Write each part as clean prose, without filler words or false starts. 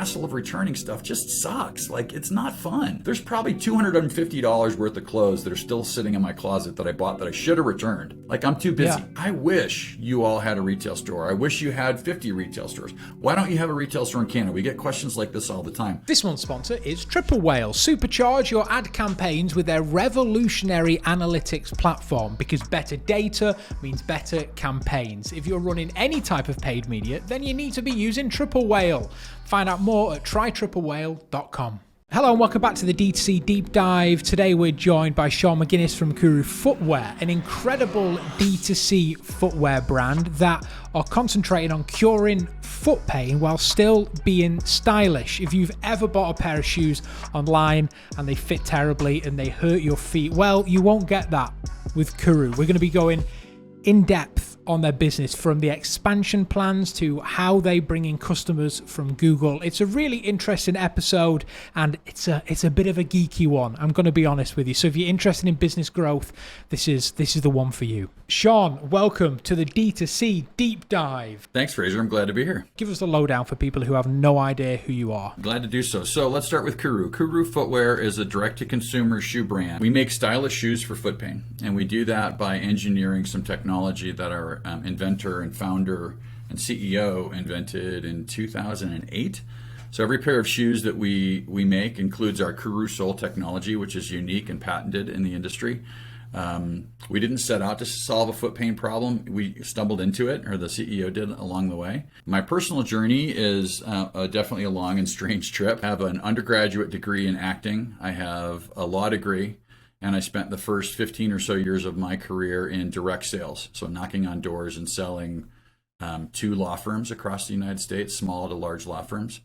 hassle of returning stuff just sucks. Like, it's not fun. There's probably $250 worth of clothes that are still sitting in my closet that I bought that I should have returned. Like, I'm too busy. Yeah. I wish you all had a retail store. I wish you had 50 retail stores. Why don't you have a retail store in Canada? We get questions like this all the time. This month's sponsor is Triple Whale. Supercharge your ad campaigns with their revolutionary analytics platform, because better data means better campaigns. If you're running any type of paid media, then you need to be using Triple Whale. Find out more at trytriplewhale.com. Hello and welcome back to the DTC Deep Dive. Today we're joined by Sean McGinnis from KURU Footwear, an incredible D2C footwear brand that are concentrating on curing foot pain while still being stylish. If you've ever bought a pair of shoes online and they fit terribly and they hurt your feet, well, you won't get that with KURU. We're going to be going in depth on their business, from the expansion plans to how they bring in customers from Google. It's a really interesting episode, and it's a bit of a geeky one, I'm going to be honest with you. So if you're interested in business growth, this is the one for you. Sean, welcome to the D2C Deep Dive. Thanks, Fraser. I'm glad to be here. Give us the lowdown for people who have no idea who you are. Glad to do so. So let's start with KURU. KURU Footwear is a direct-to-consumer shoe brand. We make stylish shoes for foot pain, and we do that by engineering some technology that our inventor and founder and CEO invented in 2008. So every pair of shoes that we make includes our KURU sole technology, which is unique and patented in the industry. We didn't set out to solve a foot pain problem. We stumbled into it, or the CEO did, along the way. My personal journey is definitely a long and strange trip. I have an undergraduate degree in acting. I have a law degree. And I spent the first 15 or so years of my career in direct sales, so knocking on doors and selling to law firms across the United States, small to large law firms.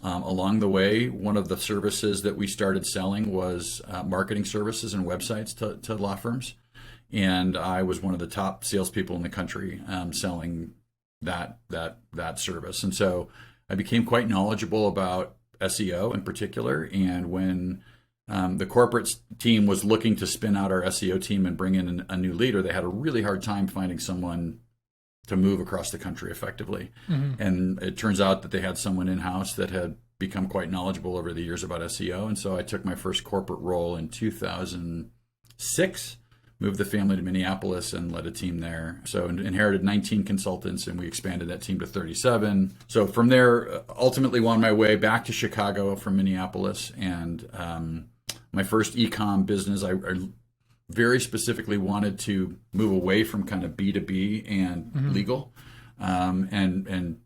Along the way, one of the services that we started selling was marketing services and websites to law firms. And I was one of the top salespeople in the country selling that service. And so I became quite knowledgeable about SEO in particular. And when the corporate team was looking to spin out our SEO team and bring in a new leader, they had a really hard time finding someone to move across the country effectively. Mm-hmm. And it turns out that they had someone in-house that had become quite knowledgeable over the years about SEO. And so I took my first corporate role in 2006, moved the family to Minneapolis and led a team there. So inherited 19 consultants, and we expanded that team to 37. So from there, ultimately wound my way back to Chicago from Minneapolis. And my first e-com business, I very specifically wanted to move away from kind of B2B and legal, and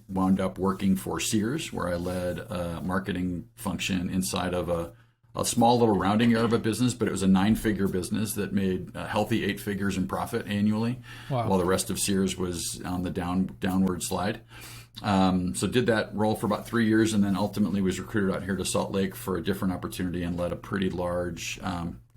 wound up working for Sears, where I led a marketing function inside of a small little rounding error of a business, but it was a 9-figure business that made a healthy 8 figures in profit annually, while the rest of Sears was on the downward slide. So did that role for about 3 years, and then ultimately was recruited out here to Salt Lake for a different opportunity and led a pretty large,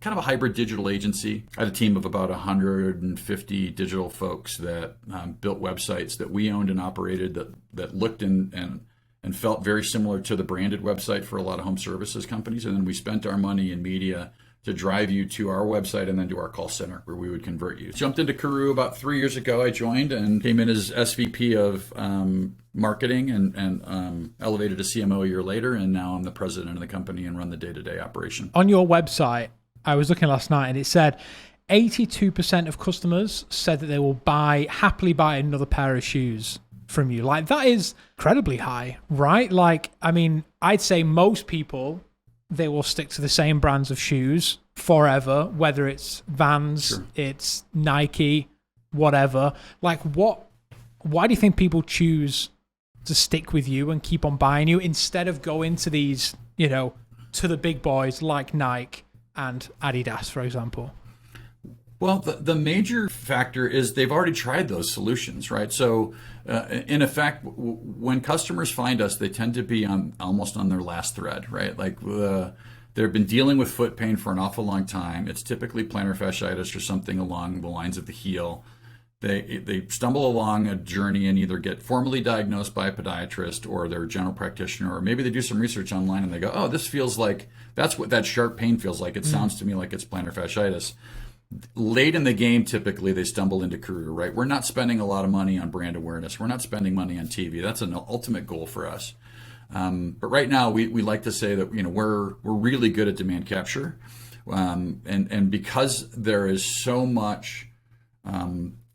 kind of a hybrid digital agency. I had a team of about 150 digital folks that built websites that we owned and operated that looked and felt very similar to the branded website for a lot of home services companies. And then we spent our money in media to drive you to our website and then to our call center where we would convert you. Jumped into KURU about 3 years ago. I joined and came in as SVP of marketing and elevated to CMO a year later. And now I'm the president of the company and run the day-to-day operation. On your website, I was looking last night and it said 82% of customers said that they will happily buy another pair of shoes from you. Like, that is incredibly high, right? Like, I mean, I'd say most people, they will stick to the same brands of shoes forever, whether it's Vans, sure, it's Nike, whatever. Like, why do you think people choose to stick with you and keep on buying you instead of going to these, to the big boys like Nike and Adidas, for example? Well, the major factor is they've already tried those solutions, right? So in effect, when customers find us, they tend to be almost on their last thread, right? Like they've been dealing with foot pain for an awful long time. It's typically plantar fasciitis or something along the lines of the heel. They stumble along a journey and either get formally diagnosed by a podiatrist or their general practitioner, or maybe they do some research online and they go, oh, this feels like, that's what that sharp pain feels like. It sounds to me like it's plantar fasciitis. Late in the game, typically they stumble into KURU, right? We're not spending a lot of money on brand awareness. We're not spending money on TV. That's an ultimate goal for us. But right now, we like to say that we're really good at demand capture, and because there is so much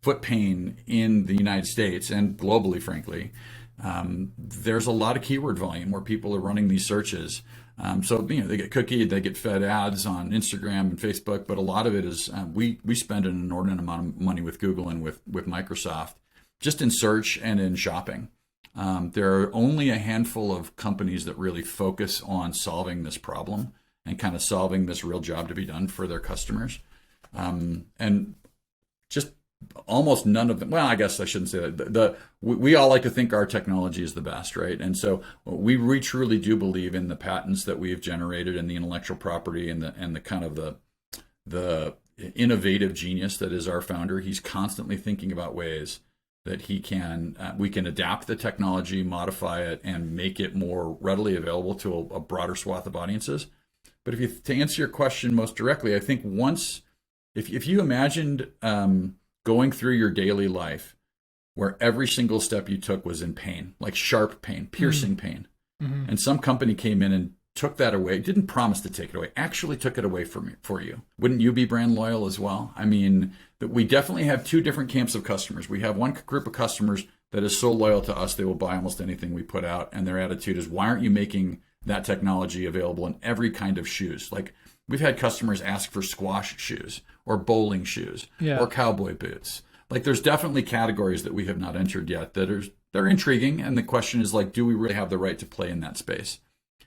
foot pain in the United States and globally, frankly, there's a lot of keyword volume where people are running these searches. So they get cookied, they get fed ads on Instagram and Facebook, but a lot of it is we spend an inordinate amount of money with Google and with Microsoft just in search and in shopping. There are only a handful of companies that really focus on solving this problem and kind of solving this real job to be done for their customers. And just almost none of them, well, I guess I shouldn't say that. We all like to think our technology is the best, right? And so we truly do believe in the patents that we've generated and the intellectual property and the kind of the innovative genius that is our founder. He's constantly thinking about ways that we can adapt the technology, modify it, and make it more readily available to a broader swath of audiences. But to answer your question most directly, I think if you imagined going through your daily life where every single step you took was in pain, like sharp pain, piercing pain, and some company came in and took that away, didn't promise to take it away, actually took it away for you, wouldn't you be brand loyal as well? I mean, we definitely have two different camps of customers. We have one group of customers that is so loyal to us, they will buy almost anything we put out, and their attitude is, why aren't you making that technology available in every kind of shoes? Like, we've had customers ask for squash shoes or bowling shoes or cowboy boots. Like, there's definitely categories that we have not entered yet they're intriguing. And the question is, like, do we really have the right to play in that space?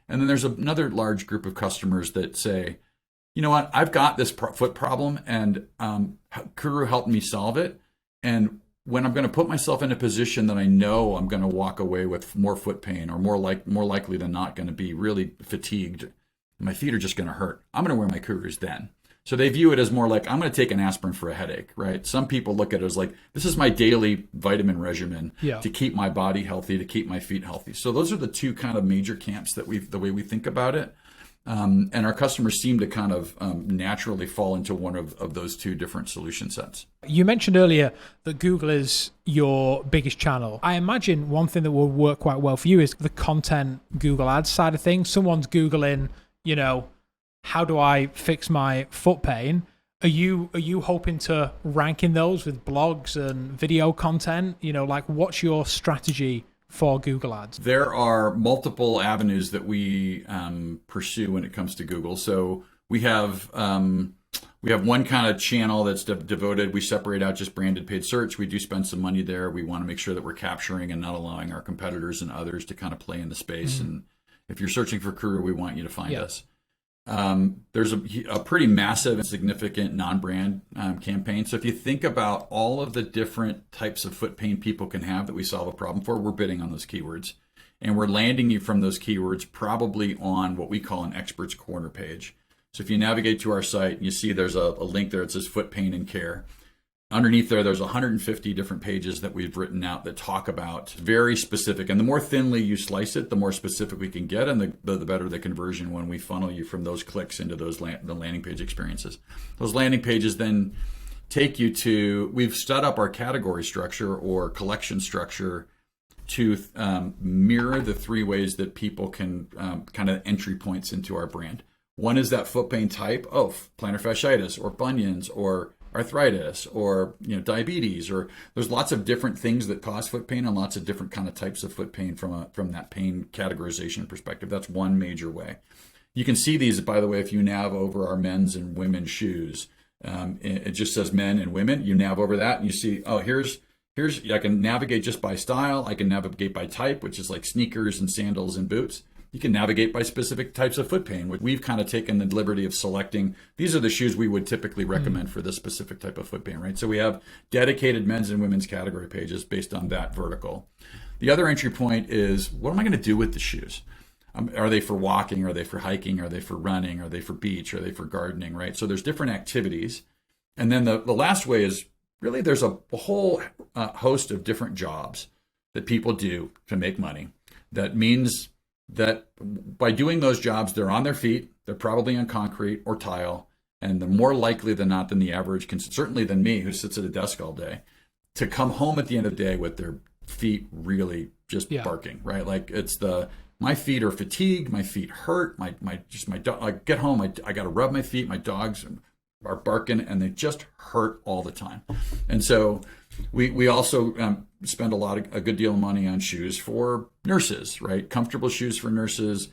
And then there's another large group of customers that say, you know what, I've got this foot problem, and KURU helped me solve it. And when I'm going to put myself in a position that I know I'm going to walk away with more foot pain, or more likely than not going to be really fatigued, my feet are just going to hurt, I'm going to wear my KURUs then. So they view it as more like, I'm going to take an aspirin for a headache, right? Some people look at it as like, this is my daily vitamin regimen to keep my body healthy, to keep my feet healthy. So those are the two kind of major camps that the way we think about it. And our customers seem to kind of naturally fall into one of those two different solution sets. You mentioned earlier that Google is your biggest channel. I imagine one thing that will work quite well for you is the content Google Ads side of things. Someone's Googling, how do I fix my foot pain? Are you hoping to rank in those with blogs and video content? What's your strategy for Google Ads? There are multiple avenues that we pursue when it comes to Google. So we have one kind of channel that's devoted. We separate out just branded paid search. We do spend some money there. We want to make sure that we're capturing and not allowing our competitors and others to kind of play in the space. And if you're searching for KURU, we want you to find us. There's a pretty massive and significant non-brand campaign. So if you think about all of the different types of foot pain people can have that we solve a problem for, we're bidding on those keywords. And we're landing you from those keywords probably on what we call an expert's corner page. So if you navigate to our site, you see there's a link there that says foot pain and care. Underneath there's 150 different pages that we've written out that talk about very specific. And the more thinly you slice it, the more specific we can get, and the better the conversion when we funnel you from those clicks into those the landing page experiences. Those landing pages then take you to, we've set up our category structure or collection structure to mirror the three ways that people can kind of entry points into our brand. One is that foot pain type, plantar fasciitis or bunions or arthritis or diabetes, or there's lots of different things that cause foot pain and lots of different kind of types of foot pain from that pain categorization perspective. That's one major way. You can see these, by the way, if you nav over our men's and women's shoes. It just says men and women. You nav over that and you see, here's I can navigate just by style. I can navigate by type, which is like sneakers and sandals and boots. You can navigate by specific types of foot pain. We've kind of taken the liberty of selecting, these are the shoes we would typically recommend for this specific type of foot pain, right? So we have dedicated men's and women's category pages based on that vertical. The other entry point is, what am I going to do with the shoes? Are they for walking? Are they for hiking? Are they for running? Are they for beach? Are they for gardening, right? So there's different activities. And then the last way is, really there's a whole host of different jobs that people do to make money. That means that by doing those jobs, they're on their feet, they're probably on concrete or tile, and they're more likely than not than the average, certainly than me, who sits at a desk all day, to come home at the end of the day with their feet really just barking, right? Like it's my feet are fatigued, my feet hurt, my dog, I get home, I got to rub my feet, my dogs are barking, and they just hurt all the time. And so we also spend a good deal of money on shoes for nurses, right? Comfortable shoes for nurses,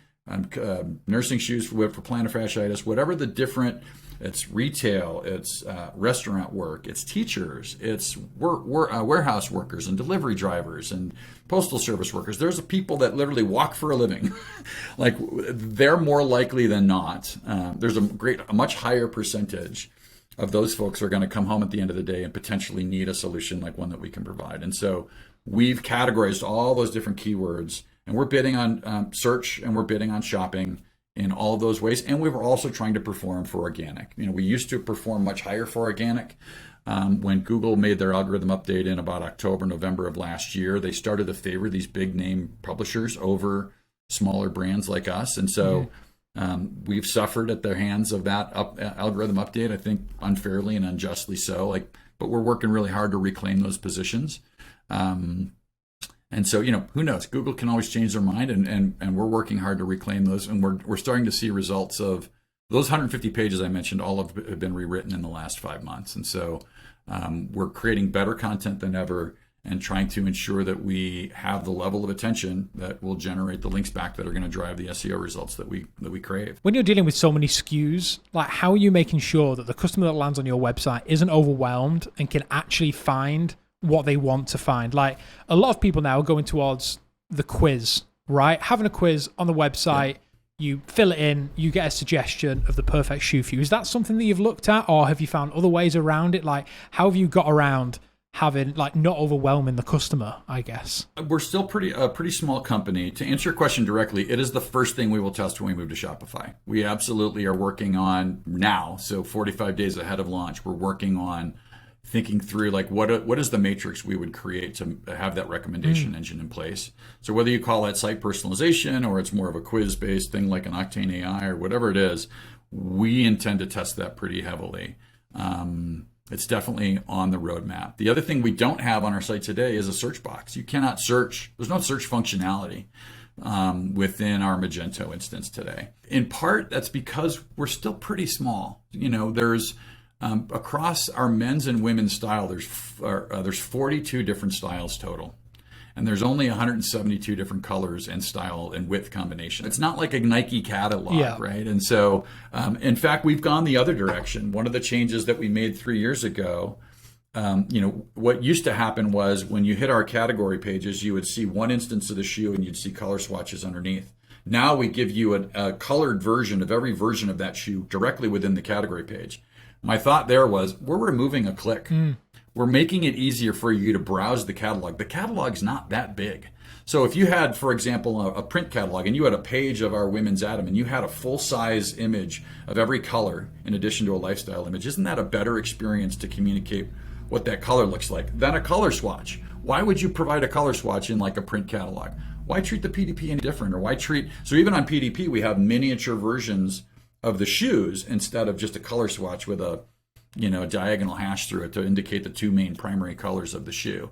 nursing shoes for plantar fasciitis, whatever the different. It's retail, it's restaurant work, it's teachers, it's warehouse workers and delivery drivers and postal service workers. There's people that literally walk for a living. Like, they're more likely than not. There's a much higher percentage of those folks are going to come home at the end of the day and potentially need a solution like one that we can provide. And so we've categorized all those different keywords, and we're bidding on search, and we're bidding on shopping in all of those ways. And we were also trying to perform for organic. We used to perform much higher for organic. When Google made their algorithm update in about October, November of last year, they started to favor these big name publishers over smaller brands like us. And so we've suffered at the hands of that algorithm update, I think unfairly and unjustly so. But we're working really hard to reclaim those positions. And so, who knows? Google can always change their mind, and we're working hard to reclaim those. And we're starting to see results of those 150 pages I mentioned. All have been rewritten in the last 5 months. And so we're creating better content than ever and trying to ensure that we have the level of attention that will generate the links back that are going to drive the SEO results that we crave. When you're dealing with so many SKUs, how are you making sure that the customer that lands on your website isn't overwhelmed and can actually find what they want to find? Like, a lot of people now are going towards the quiz, right? Having a quiz on the website, you fill it in, you get a suggestion of the perfect shoe for you. Is that something that you've looked at, or have you found other ways around it? How have you got around having, not overwhelming the customer, I guess? We're still a pretty small company. To answer your question directly, it is the first thing we will test when we move to Shopify. We absolutely are working on now, so 45 days ahead of launch, we're working on thinking through what is the matrix we would create to have that recommendation engine in place. So whether you call that site personalization or it's more of a quiz-based thing like an Octane AI or whatever it is, we intend to test that pretty heavily. It's definitely on the roadmap. The other thing we don't have on our site today is a search box. You cannot search. There's no search functionality within our Magento instance today. In part, that's because we're still pretty small. There's across our men's and women's style, there's 42 different styles total. And there's only 172 different colors and style and width combination. It's not like a Nike catalog, right? And so, in fact, we've gone the other direction. One of the changes that we made 3 years ago, what used to happen was when you hit our category pages, you would see one instance of the shoe and you'd see color swatches underneath. Now we give you a colored version of every version of that shoe directly within the category page. My thought there was, we're removing a click. We're making it easier for you to browse the catalog. The catalog's not that big. So if you had, for example, a print catalog and you had a page of our women's Atom and you had a full-size image of every color in addition to a lifestyle image, isn't that a better experience to communicate what that color looks like than a color swatch? Why would you provide a color swatch in a print catalog? Why treat the PDP any different? Or so even on PDP, we have miniature versions of the shoes instead of just a color swatch with a diagonal hash through it to indicate the two main primary colors of the shoe.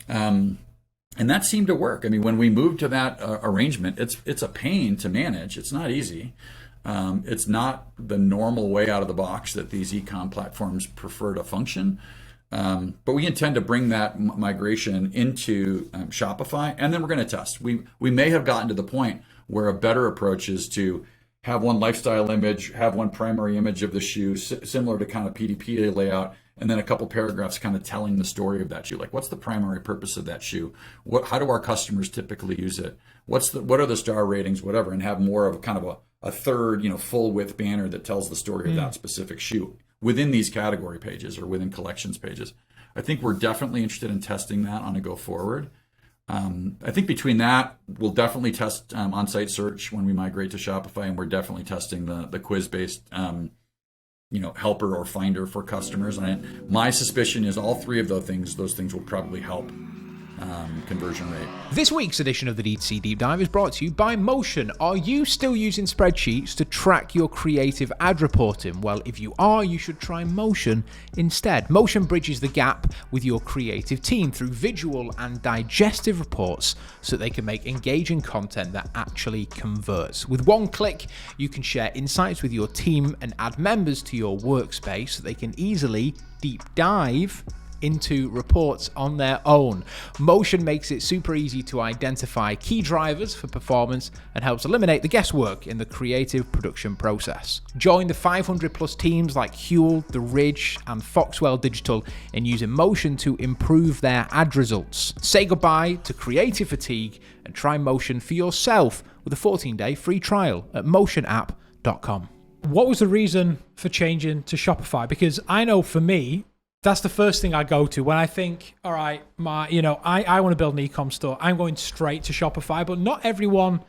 And that seemed to work. I mean, when we moved to that arrangement, it's a pain to manage. It's not easy. It's not the normal way out of the box that these e-com platforms prefer to function. But we intend to bring that migration into Shopify, and then we're going to test. We may have gotten to the point where a better approach is to have one lifestyle image, have one primary image of the shoe, similar to kind of PDP layout, and then a couple paragraphs kind of telling the story of that shoe. What's the primary purpose of that shoe? How do our customers typically use it? What are the star ratings, whatever, and have more of kind of a third, full width banner that tells the story of that specific shoe within these category pages or within collections pages. I think we're definitely interested in testing that on a go forward. I think between that, we'll definitely test on-site search when we migrate to Shopify, and we're definitely testing the quiz-based, helper or finder for customers. And my suspicion is all three of those things will probably help conversion rate. This week's edition of the DTC Deep Dive is brought to you by Motion. Are you still using spreadsheets to track your creative ad reporting? Well, if you are, you should try Motion instead. Motion bridges the gap with your creative team through visual and digestive reports so they can make engaging content that actually converts. With one click, you can share insights with your team and add members to your workspace so they can easily deep dive into reports on their own. Motion makes it super easy to identify key drivers for performance and helps eliminate the guesswork in the creative production process. Join the 500 plus teams like Huel, The Ridge, and Foxwell Digital in using Motion to improve their ad results. Say goodbye to creative fatigue and try Motion for yourself with a 14-day free trial at motionapp.com. What was the reason for changing to Shopify? Because I know for me, that's the first thing I go to when I think, all right, I want to build an e-com store. I'm going straight to Shopify, but not everyone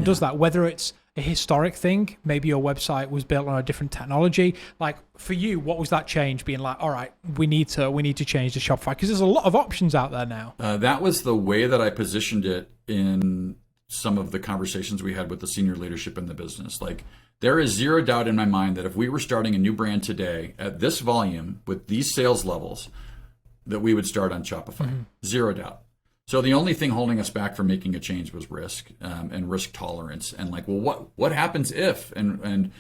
does that. Whether it's a historic thing, maybe your website was built on a different technology. Like for you, what was that change? Being like, all right, we need to change to Shopify because there's a lot of options out there now. That was the way that I positioned it in some of the conversations we had with the senior leadership in the business. Like, there is zero doubt in my mind that if we were starting a new brand today at this volume with these sales levels, that we would start on Shopify. Mm-hmm. Zero doubt. So the only thing holding us back from making a change was risk and risk tolerance. And like, well, what happens if? And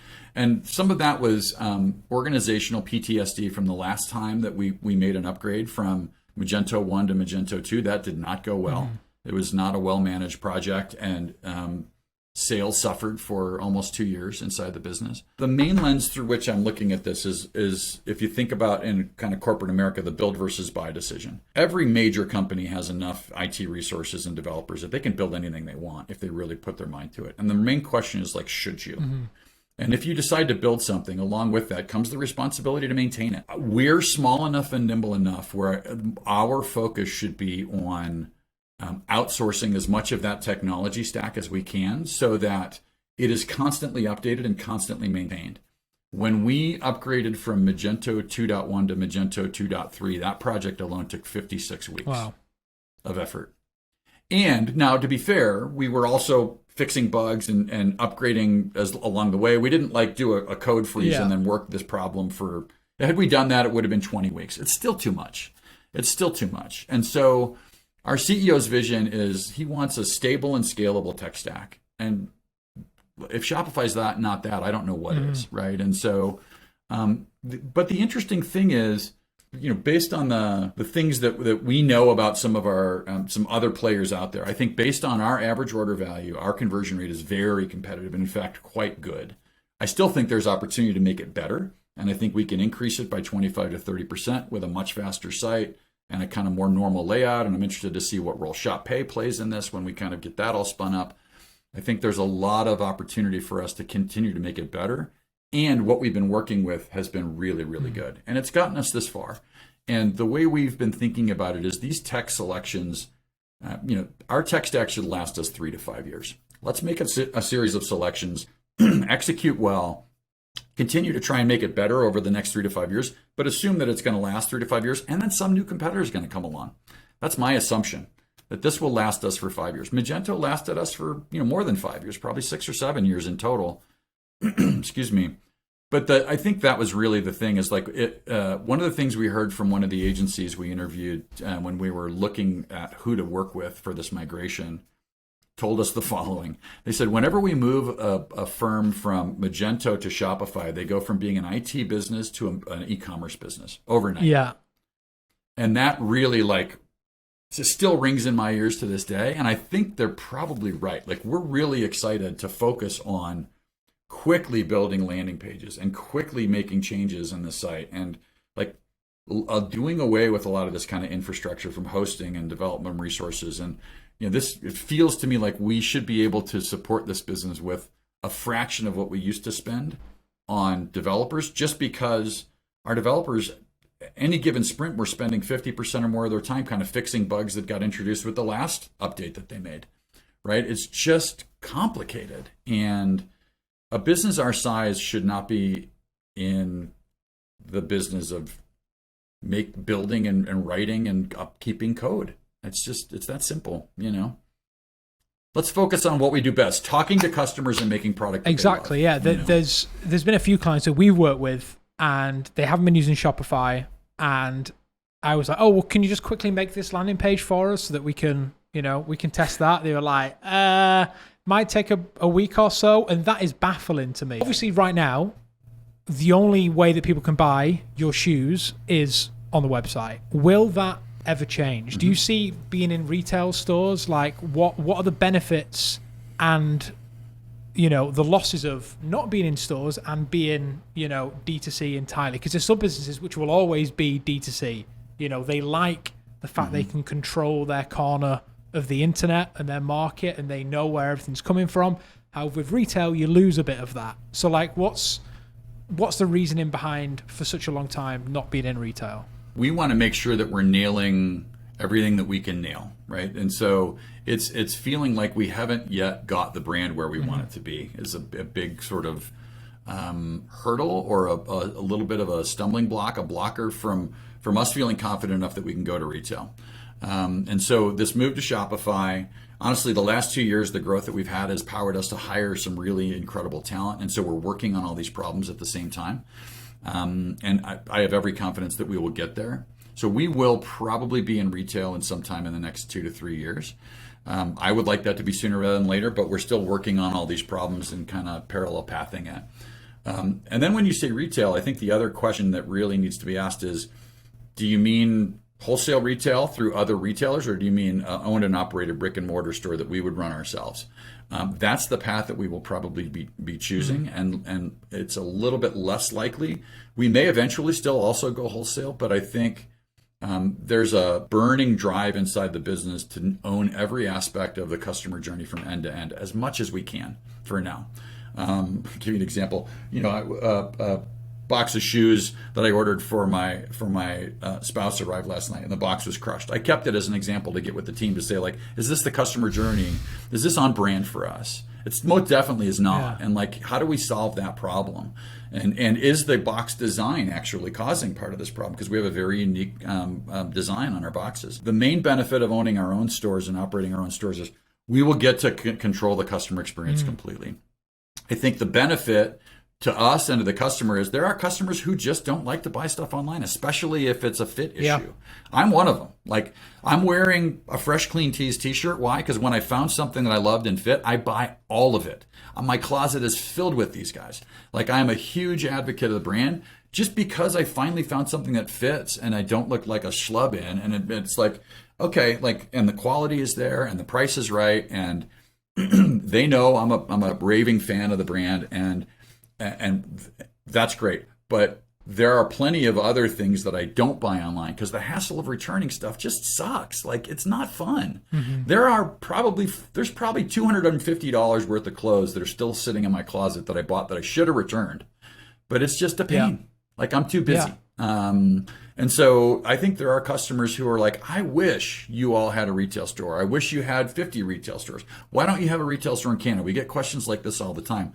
some of that was organizational PTSD from the last time that we made an upgrade from Magento 1 to Magento 2. That did not go well. Mm-hmm. It was not a well-managed project, and sales suffered for almost 2 years inside the business. The main lens through which I'm looking at this is if you think about in kind of corporate America, the build versus buy decision. Every major company has enough IT resources and developers that they can build anything they want if they really put their mind to it. And the main question is like, should you? Mm-hmm. And if you decide to build something, along with that comes the responsibility to maintain it. We're small enough and nimble enough where our focus should be on outsourcing as much of that technology stack as we can so that it is constantly updated and constantly maintained. When we upgraded from Magento 2.1 to Magento 2.3, that project alone took 56 weeks of effort. And now, to be fair, we were also fixing bugs and upgrading along the way. We didn't like do a code freeze and then work this problem for... Had we done that, it would have been 20 weeks. It's still too much. And so... our CEO's vision is he wants a stable and scalable tech stack. And if Shopify's not that, I don't know what is, right? And so, but the interesting thing is, based on the things that we know about some of our, some other players out there, I think based on our average order value, our conversion rate is very competitive and in fact quite good. I still think there's opportunity to make it better. And I think we can increase it by 25 to 30% with a much faster site and a kind of more normal layout. And I'm interested to see what role Shop Pay plays in this when we kind of get that all spun up. I think there's a lot of opportunity for us to continue to make it better. And what we've been working with has been really, really good. And it's gotten us this far. And the way we've been thinking about it is these tech selections, our tech stack should last us 3 to 5 years. Let's make a series of selections, execute well, continue to try and make it better over the next 3 to 5 years, but assume that it's going to last 3 to 5 years, and then some new competitor is going to come along. That's my assumption, that this will last us for 5 years. Magento lasted us for more than 5 years, probably 6 or 7 years in total. Excuse me. But I think that was really the thing. Is like one of the things we heard from one of the agencies we interviewed when we were looking at who to work with for this migration, told us the following. They said, whenever we move a firm from Magento to Shopify, they go from being an IT business to an e-commerce business overnight. Yeah. And that really still rings in my ears to this day. And I think they're probably right. Like, we're really excited to focus on quickly building landing pages and quickly making changes in the site and doing away with a lot of this kind of infrastructure from hosting and development resources. And it feels to me like we should be able to support this business with a fraction of what we used to spend on developers, just because our developers, any given sprint, were spending 50% or more of their time kind of fixing bugs that got introduced with the last update that they made, right? It's just complicated. And a business our size should not be in the business of building and writing and upkeeping code. It's that simple, Let's focus on what we do best: talking to customers and making product. Exactly. Love, yeah. There's been a few clients that we've worked with, and they haven't been using Shopify, and I was like, oh, well, can you just quickly make this landing page for us so that we can test that? They were like, might take a week or so, and that is baffling to me. Obviously, right now, the only way that people can buy your shoes is on the website. Will that ever change? Do you see being in retail stores, like what are the benefits and the losses of not being in stores and being D2C entirely? Because there's some businesses which will always be D2C. They like the fact they can control their corner of the internet and their market, and they know where everything's coming from. However, with retail, you lose a bit of that. So like what's the reasoning behind, for such a long time, not being in retail? We want to make sure that we're nailing everything that we can nail, right? And so it's feeling like we haven't yet got the brand where we want it to be is a big sort of hurdle, or a little bit of a stumbling block, a blocker from us feeling confident enough that we can go to retail. And so this move to Shopify, honestly, the last 2 years, the growth that we've had has powered us to hire some really incredible talent. And so we're working on all these problems at the same time. And I have every confidence that we will get there. So we will probably be in retail in sometime in the next 2 to 3 years. I would like that to be sooner rather than later, but we're still working on all these problems and kind of parallel pathing it. And then when you say retail, I think the other question that really needs to be asked is, do you mean wholesale retail through other retailers, or do you mean owned and operated brick and mortar store that we would run ourselves? That's the path that we will probably be choosing, and it's a little bit less likely. We may eventually still also go wholesale, but I think there's a burning drive inside the business to own every aspect of the customer journey from end to end as much as we can for now. I'll give you an example. Box of shoes that I ordered for my spouse arrived last night, and the box was crushed. I kept it as an example to get with the team to say, like, is this the customer journey? Is this on brand for us? It's most definitely is not. Yeah. And like, how do we solve that problem? And is the box design actually causing part of this problem? Because we have a very unique design on our boxes. The main benefit of owning our own stores and operating our own stores is we will get to control the customer experience completely. I think the benefit to us and to the customer is there are customers who just don't like to buy stuff online, especially if it's a fit issue. Yeah. I'm one of them. Like, I'm wearing a Fresh Clean Tees t-shirt. Why? Because when I found something that I loved and fit, I buy all of it. My closet is filled with these guys. Like, I am a huge advocate of the brand just because I finally found something that fits and I don't look like a schlub in. And it's like, okay, like, and the quality is there and the price is right. And they know I'm a raving fan of the brand, and that's great. But there are plenty of other things that I don't buy online because the hassle of returning stuff just sucks. Like, it's not fun. There's probably $250 worth of clothes that are still sitting in my closet that I bought that I should have returned, but it's just a pain. Yeah. Like, I'm too busy. Yeah. And so I think there are customers who are like, I wish you all had a retail store. I wish you had 50 retail stores. Why don't you have a retail store in Canada? We get questions like this all the time.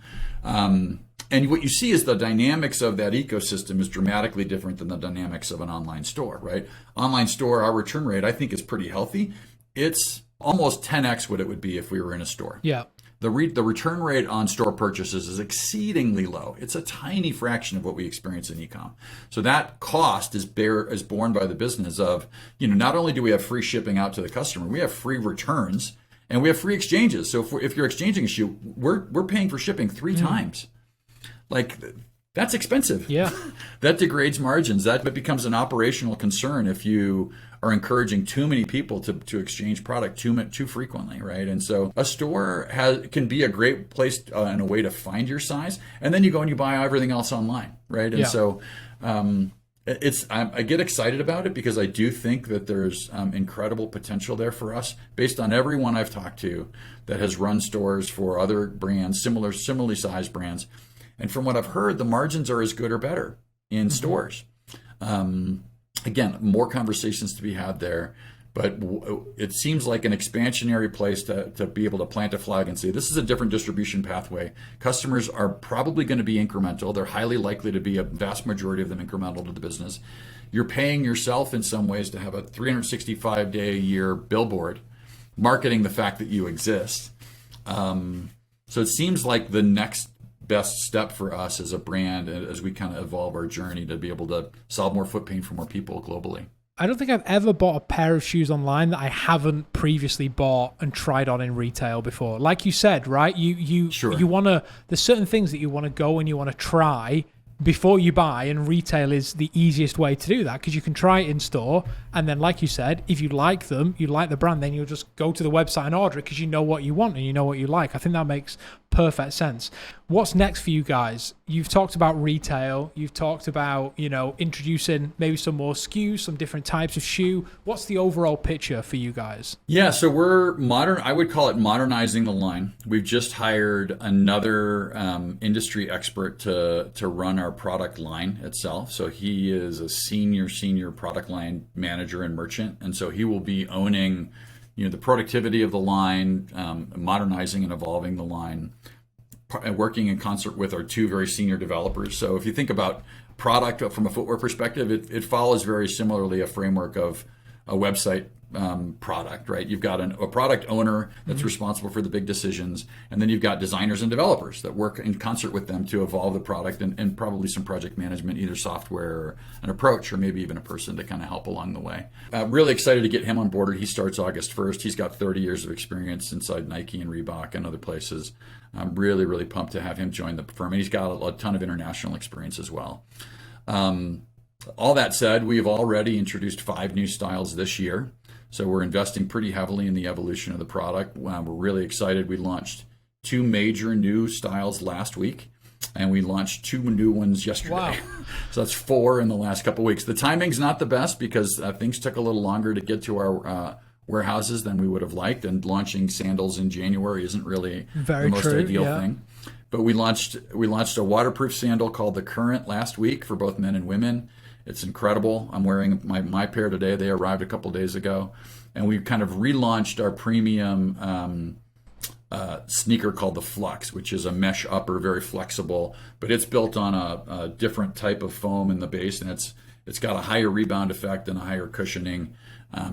And what you see is the dynamics of that ecosystem is dramatically different than the dynamics of an online store, right? Online store, our return rate, I think, is pretty healthy. It's almost 10x what it would be if we were in a store. Yeah. The return rate on store purchases is exceedingly low. It's a tiny fraction of what we experience in e-com. So that cost is borne by the business of, not only do we have free shipping out to the customer, we have free returns and we have free exchanges. So if you're exchanging a shoe, we're paying for shipping 3 times. Like, that's expensive. Yeah. That degrades margins. That becomes an operational concern if you are encouraging too many people to exchange product too frequently, right? And so a store can be a great place and a way to find your size, and then you go and you buy everything else online, right? And so I get excited about it because I do think that there's incredible potential there for us based on everyone I've talked to that has run stores for other brands, similarly sized brands. And from what I've heard, the margins are as good or better in stores. Again, more conversations to be had there. But it seems like an expansionary place to be able to plant a flag and say, this is a different distribution pathway. Customers are probably going to be incremental. They're highly likely to be, a vast majority of them, incremental to the business. You're paying yourself in some ways to have a 365-day-a-year billboard marketing the fact that you exist. So it seems like the next best step for us as a brand, as we kind of evolve our journey to be able to solve more foot pain for more people globally. I don't think I've ever bought a pair of shoes online that I haven't previously bought and tried on in retail before. Like you said, right? You want to, there's certain things that you want to go and you want to try before you buy, and retail is the easiest way to do that because you can try it in store, and then like you said, if you like them, you like the brand, then you'll just go to the website and order it because you know what you want and you know what you like. I think that makes perfect sense. What's next for you guys? You've talked about retail, you've talked about, introducing maybe some more SKUs, some different types of shoe. What's the overall picture for you guys? Yeah, so we're I would call it modernizing the line. We've just hired another industry expert to run our product line itself. So he is a senior product line manager and merchant. And so he will be owning the productivity of the line, modernizing and evolving the line, working in concert with our two very senior developers. So if you think about product from a footwear perspective, it follows very similarly a framework of a website product, right? You've got a product owner that's responsible for the big decisions, and then you've got designers and developers that work in concert with them to evolve the product, and probably some project management, either software or an approach, or maybe even a person to kind of help along the way. Really excited to get him on board. He starts August 1st. He's got 30 years of experience inside Nike and Reebok and other places. I'm really, really pumped to have him join the firm, and he's got a ton of international experience as well. All that said, we've already introduced 5 new styles this year. So we're investing pretty heavily in the evolution of the product. We're really excited. We launched 2 major new styles last week, and we launched 2 new ones yesterday. Wow. So that's 4 in the last couple of weeks. The timing's not the best because things took a little longer to get to our warehouses than we would have liked, and launching sandals in January isn't really the most ideal thing. But we launched a waterproof sandal called the Curate last week for both men and women. It's incredible. I'm wearing my pair today. They arrived a couple days ago. And we kind of relaunched our premium sneaker called the Flux, which is a mesh upper, very flexible, but it's built on a different type of foam in the base, and it's got a higher rebound effect and a higher cushioning.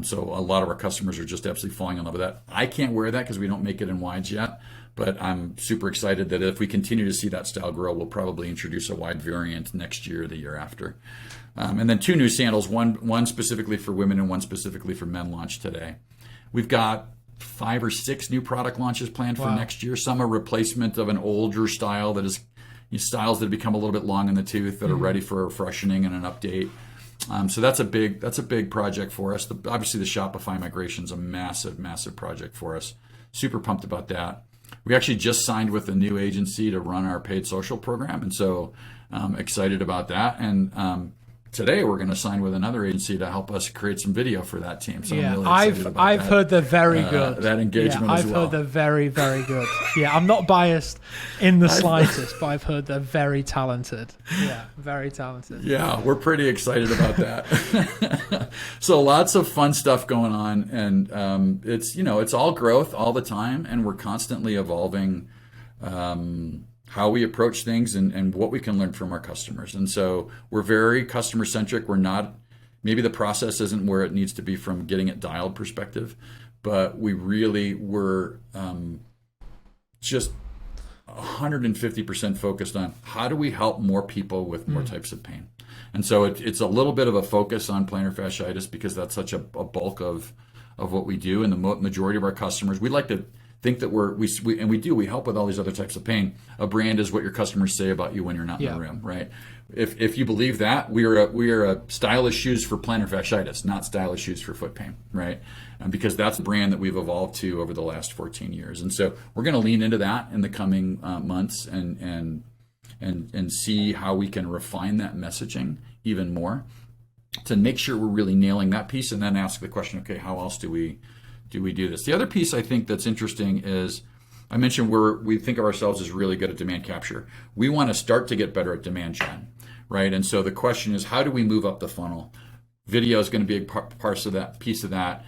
So a lot of our customers are just absolutely falling in love with that. I can't wear that because we don't make it in wides yet, but I'm super excited that if we continue to see that style grow, we'll probably introduce a wide variant next year or the year after. And then 2 new sandals, one specifically for women and one specifically for men, launched today. We've got 5 or 6 new product launches planned for next year. Some are replacement of an older style that is styles that have become a little bit long in the tooth that are ready for a freshening and an update. So that's a big project for us. Obviously, the Shopify migration is a massive project for us. Super pumped about that. We actually just signed with a new agency to run our paid social program, and so excited about that. And today we're going to sign with another agency to help us create some video for that team. So I'm really excited about I've that. heard they're very good. That engagement as well. I've heard they're very, very good. Yeah, I'm not biased in the slightest, but I've heard they're very talented. Yeah, very talented. Yeah, we're pretty excited about that. So lots of fun stuff going on, and it's all growth all the time, and we're constantly evolving how we approach things and what we can learn from our customers. And so we're very customer centric. We're not, maybe the process isn't where it needs to be from getting it dialed perspective, but we really were just 150% focused on how do we help more people with more types of pain. And so it's a little bit of a focus on plantar fasciitis because that's such a bulk of what we do. And the majority of our customers, we like to think that we help with all these other types of pain. A brand is what your customers say about you when you're not in the room, right? If you believe that, we are a stylish shoes for plantar fasciitis, not stylish shoes for foot pain, right? Because that's the brand that we've evolved to over the last 14 years. And so we're going to lean into that in the coming months and see how we can refine that messaging even more to make sure we're really nailing that piece, and then ask the question, okay, how else do we do this? The other piece I think that's interesting is, I mentioned we think of ourselves as really good at demand capture. We want to start to get better at demand gen, right? And so the question is, how do we move up the funnel? Video is going to be a piece of that.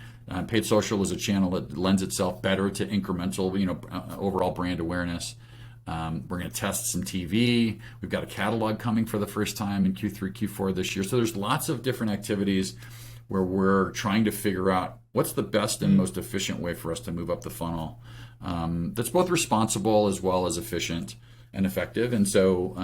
Paid social is a channel that lends itself better to incremental, overall brand awareness. We're going to test some TV. We've got a catalog coming for the first time in Q3, Q4 this year. So there's lots of different activities where we're trying to figure out what's the best and most efficient way for us to move up the funnel. That's both responsible as well as efficient and effective. And so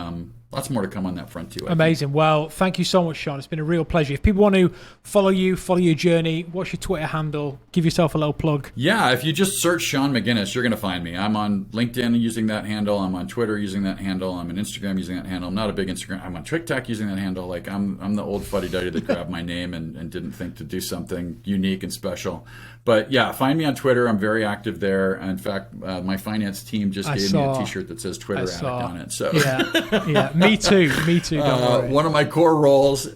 lots more to come on that front too. Amazing. Well, thank you so much, Sean. It's been a real pleasure. If people want to follow your journey, what's your Twitter handle? Give yourself a little plug. Yeah, if you just search Sean McGinnis, you're going to find me. I'm on LinkedIn using that handle. I'm on Twitter using that handle. I'm on Instagram using that handle. I'm not a big Instagram. I'm on TikTok using that handle. Like I'm the old fuddy-duddy that grabbed my name and didn't think to do something unique and special. But yeah, find me on Twitter. I'm very active there. In fact, my finance team just gave me a T-shirt that says Twitter addict on it. So yeah, me too. Don't worry. One of my core roles,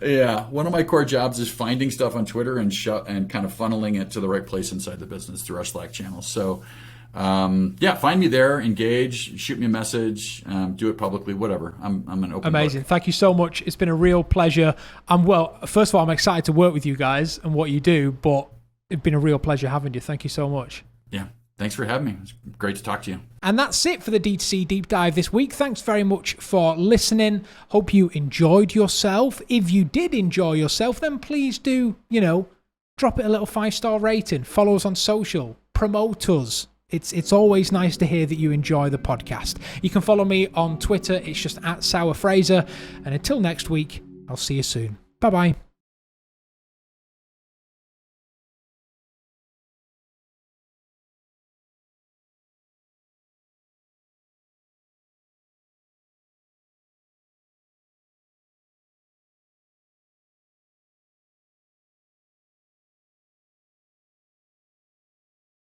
one of my core jobs is finding stuff on Twitter and kind of funneling it to the right place inside the business through our Slack channels. So find me there, engage, shoot me a message, do it publicly, whatever. I'm an open Amazing. book. Thank you so much. It's been a real pleasure. First of all, I'm excited to work with you guys and what you do, but it's been a real pleasure having you. Thank you so much. Yeah. Thanks for having me. It's great to talk to you. And that's it for the DTC Deep Dive this week. Thanks very much for listening. Hope you enjoyed yourself. If you did enjoy yourself, then please do, drop it a little 5-star rating. Follow us on social. Promote us. It's always nice to hear that you enjoy the podcast. You can follow me on Twitter. It's just @SourFraser. And until next week, I'll see you soon. Bye-bye.